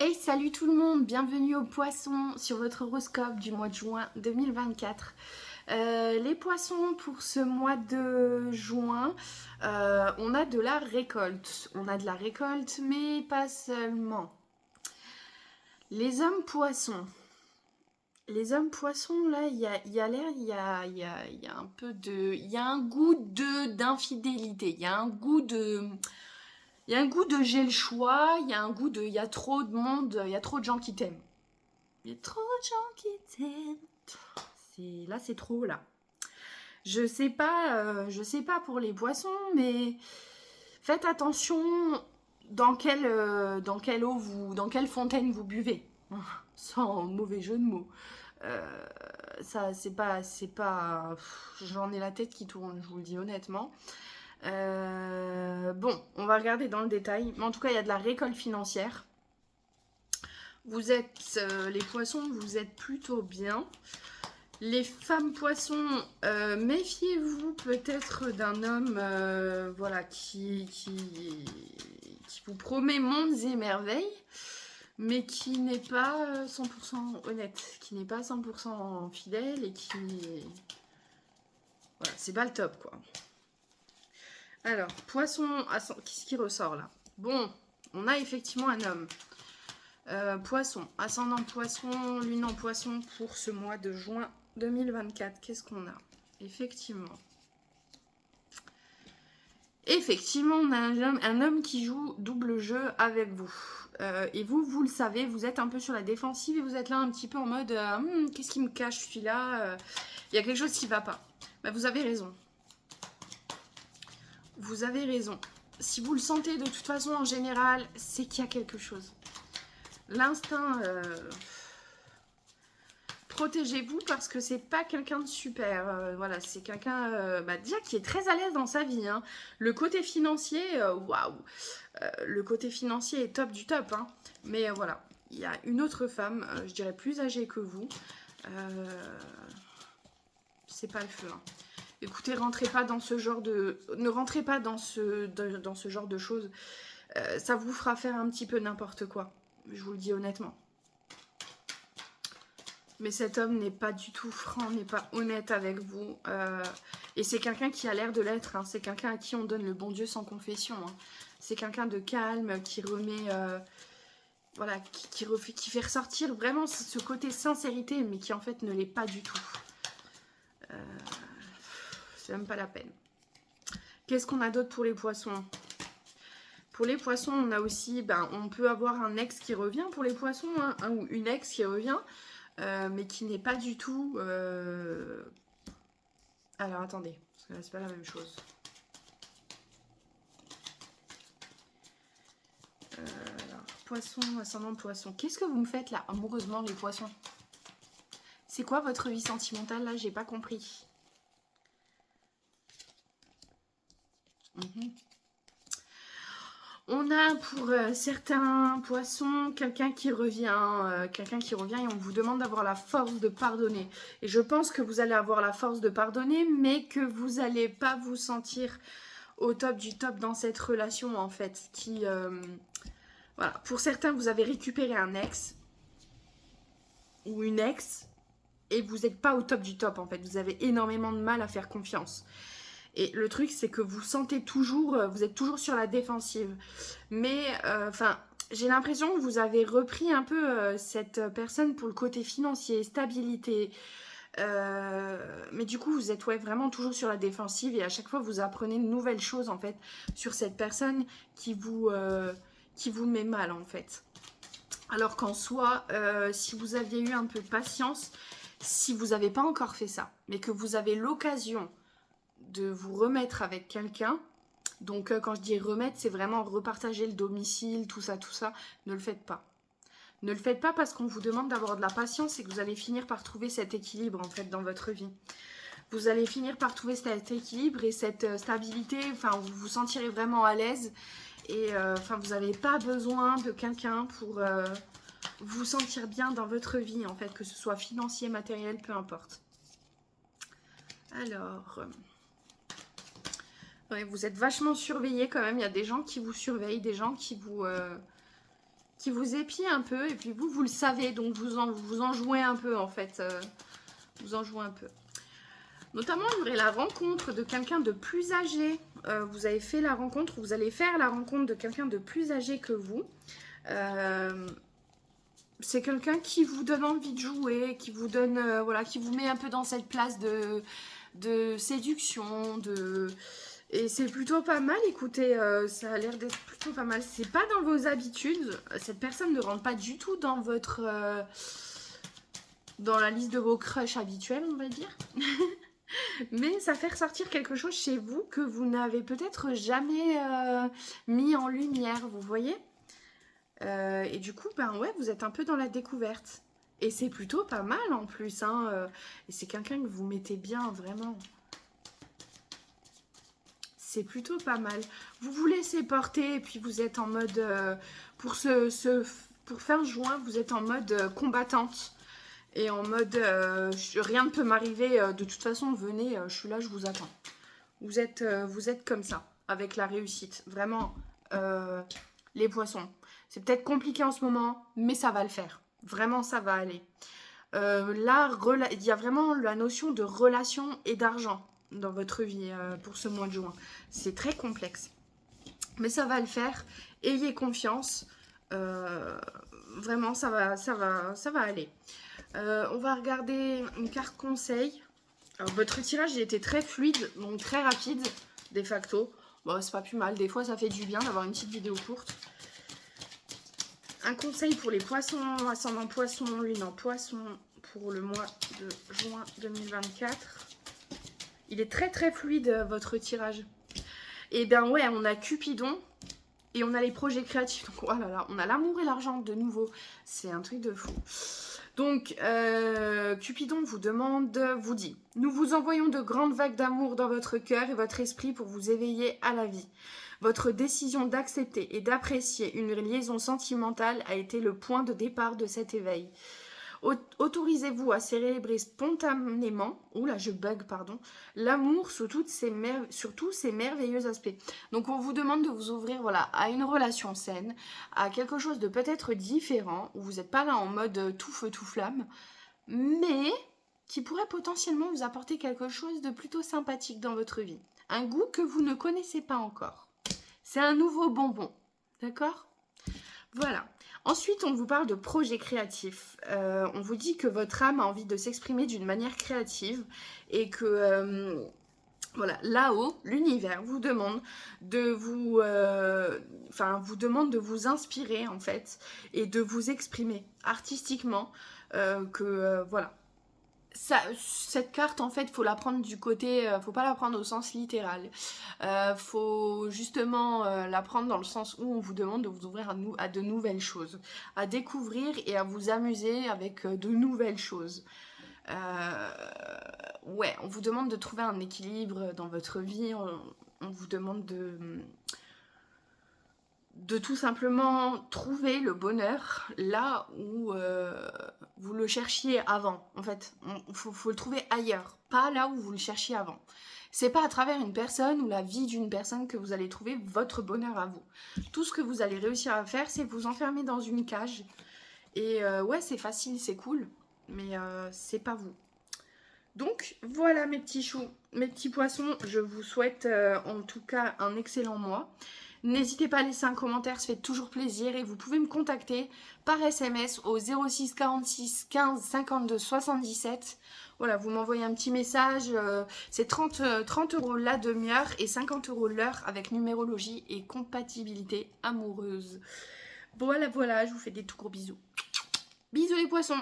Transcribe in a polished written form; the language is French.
Hey, salut tout le monde, bienvenue aux poissons sur votre horoscope du mois de juin 2024. Les poissons pour ce mois de juin, on a de la récolte. On a de la récolte, mais pas seulement. Les hommes poissons. Les hommes poissons, là, il y a l'air, il y a un peu de... Il y a un goût d'infidélité, il y a un goût de... Il y a un goût de j'ai le choix, il y a un goût de il y a trop de monde, il y a trop de gens qui t'aiment. Il y a trop de gens qui t'aiment. Là, c'est trop, là. Je sais pas pour les poissons, mais faites attention dans quelle eau dans quelle fontaine vous buvez. Sans mauvais jeu de mots. Ça, c'est pas. J'en ai la tête qui tourne, je vous le dis honnêtement. Bon, on va regarder dans le détail. Mais en tout cas, il y a de la récolte financière. Vous êtes, les poissons, vous êtes plutôt bien. Les femmes poissons, méfiez-vous peut-être d'un homme voilà, qui vous promet mondes et merveilles, mais qui n'est pas 100% honnête, qui n'est pas 100% fidèle et qui... Voilà, c'est pas le top, quoi. Alors, poisson, qu'est-ce qui ressort là? Bon, on a effectivement un homme. Poisson, ascendant poisson, lune en poisson pour ce mois de juin 2024. Qu'est-ce qu'on a? Effectivement. Effectivement, on a un homme qui joue double jeu avec vous. Et vous le savez, vous êtes un peu sur la défensive et vous êtes là un petit peu en mode qu'est-ce qui me cache celui-là? Il y a quelque chose qui ne va pas. Bah, vous avez raison. Vous avez raison. Si vous le sentez de toute façon en général, c'est qu'il y a quelque chose. L'instinct, protégez-vous parce que c'est pas quelqu'un de super. Voilà, c'est quelqu'un déjà qui est très à l'aise dans sa vie. Hein. Le côté financier, waouh. Le côté financier est top du top. Hein. Mais voilà, il y a une autre femme, je dirais plus âgée que vous. C'est pas le feu. Hein. Écoutez, rentrez pas dans ce genre de... Ne rentrez pas dans ce genre de choses. Ça vous fera faire un petit peu n'importe quoi. Je vous le dis honnêtement. Mais cet homme n'est pas du tout franc, n'est pas honnête avec vous. Et c'est quelqu'un qui a l'air de l'être. Hein. C'est quelqu'un à qui on donne le bon Dieu sans confession. Hein. C'est quelqu'un de calme, qui remet... voilà, qui fait ressortir vraiment ce côté sincérité, mais qui en fait ne l'est pas du tout. C'est même pas la peine. Qu'est-ce qu'on a d'autre pour les poissons? Pour les poissons, on a aussi, on peut avoir un ex qui revient pour les poissons, hein, ou une ex qui revient, mais qui n'est pas du tout... Alors, attendez, parce que là, c'est pas la même chose. Alors, poisson, ascendant poisson. Qu'est-ce que vous me faites, là, amoureusement, les poissons? C'est quoi votre vie sentimentale, là? J'ai pas compris. On a pour certains poissons quelqu'un qui revient et on vous demande d'avoir la force de pardonner. Et je pense que vous allez avoir la force de pardonner, mais que vous n'allez pas vous sentir au top du top dans cette relation en fait. Voilà. Pour certains, vous avez récupéré un ex ou une ex et vous n'êtes pas au top du top en fait. Vous avez énormément de mal à faire confiance. Et le truc, c'est que vous sentez toujours, vous êtes toujours sur la défensive. Mais, j'ai l'impression que vous avez repris un peu cette personne pour le côté financier, stabilité. Mais du coup, vous êtes vraiment toujours sur la défensive et à chaque fois, vous apprenez de nouvelles choses, en fait, sur cette personne qui vous met mal, en fait. Alors qu'en soi, si vous aviez eu un peu de patience, si vous n'avez pas encore fait ça, mais que vous avez l'occasion de vous remettre avec quelqu'un. Donc quand je dis remettre, c'est vraiment repartager le domicile, tout ça. Ne le faites pas. Ne le faites pas parce qu'on vous demande d'avoir de la patience et que vous allez finir par trouver cet équilibre en fait dans votre vie. Vous allez finir par trouver cet équilibre et cette stabilité, enfin vous vous sentirez vraiment à l'aise et vous n'avez pas besoin de quelqu'un pour vous sentir bien dans votre vie en fait, que ce soit financier, matériel, peu importe. Alors... Ouais, vous êtes vachement surveillés quand même. Il y a des gens qui vous surveillent, des gens qui vous qui vous épie un peu. Et puis vous le savez, donc vous en jouez un peu en fait. Vous en jouez un peu. Notamment, il y aurait la rencontre de quelqu'un de plus âgé. Vous avez fait la rencontre, vous allez faire la rencontre de quelqu'un de plus âgé que vous. C'est quelqu'un qui vous donne envie de jouer, qui vous donne, voilà, qui vous met un peu dans cette place de séduction, et c'est plutôt pas mal. Écoutez, ça a l'air d'être plutôt pas mal. C'est pas dans vos habitudes. Cette personne ne rentre pas du tout dans votre, dans la liste de vos crushs habituels, on va dire. Mais ça fait ressortir quelque chose chez vous que vous n'avez peut-être jamais mis en lumière, vous voyez. Et du coup, ben ouais, vous êtes un peu dans la découverte. Et c'est plutôt pas mal en plus, hein. Et c'est quelqu'un que vous mettez bien, vraiment. C'est plutôt pas mal. Vous vous laissez porter et puis vous êtes en mode... pour faire juin, vous êtes en mode combattante. Et en mode, rien ne peut m'arriver, de toute façon, venez, je suis là, je vous attends. Vous êtes comme ça, avec la réussite. Vraiment, les poissons. C'est peut-être compliqué en ce moment, mais ça va le faire. Vraiment, ça va aller. Là, il y a vraiment la notion de relation et d'argent dans votre vie pour ce mois de juin. C'est très complexe. Mais ça va le faire. Ayez confiance. Vraiment, ça va aller. On va regarder une carte conseil. Alors, votre tirage il était très fluide, donc très rapide, de facto. Bon, c'est pas plus mal. Des fois, ça fait du bien d'avoir une petite vidéo courte. Un conseil pour les poissons, ascendant poisson, lune en poisson, pour le mois de juin 2024. Il est très très fluide, votre tirage. Et bien ouais, on a Cupidon et on a les projets créatifs. Donc oh là là, on a l'amour et l'argent de nouveau. C'est un truc de fou. Donc, Cupidon vous dit « Nous vous envoyons de grandes vagues d'amour dans votre cœur et votre esprit pour vous éveiller à la vie. Votre décision d'accepter et d'apprécier une liaison sentimentale a été le point de départ de cet éveil. Autorisez-vous à célébrer spontanément, l'amour sur tous ses merveilleux aspects. » Donc on vous demande de vous ouvrir à une relation saine, à quelque chose de peut-être différent, où vous n'êtes pas là en mode tout feu, tout flamme, mais qui pourrait potentiellement vous apporter quelque chose de plutôt sympathique dans votre vie. Un goût que vous ne connaissez pas encore. C'est un nouveau bonbon, d'accord ? Voilà. Ensuite, on vous parle de projets créatifs. On vous dit que votre âme a envie de s'exprimer d'une manière créative et que, là-haut, l'univers vous demande de vous inspirer, en fait, et de vous exprimer artistiquement, cette carte, en fait, faut la prendre du côté, faut pas la prendre au sens littéral. Faut justement la prendre dans le sens où on vous demande de vous ouvrir à de nouvelles choses, à découvrir et à vous amuser avec de nouvelles choses. On vous demande de trouver un équilibre dans votre vie, on vous demande de tout simplement trouver le bonheur là où vous le cherchiez avant. En fait, faut le trouver ailleurs, pas là où vous le cherchiez avant. C'est pas à travers une personne ou la vie d'une personne que vous allez trouver votre bonheur à vous. Tout ce que vous allez réussir à faire, c'est vous enfermer dans une cage. Et c'est facile, c'est cool, mais c'est pas vous. Donc voilà mes petits choux, mes petits poissons, je vous souhaite en tout cas un excellent mois. N'hésitez pas à laisser un commentaire, ça fait toujours plaisir et vous pouvez me contacter par SMS au 06 46 15 52 77. Voilà, vous m'envoyez un petit message, c'est 30 € la demi-heure et 50 € l'heure avec numérologie et compatibilité amoureuse. Voilà, je vous fais des tout gros bisous. Bisous les poissons!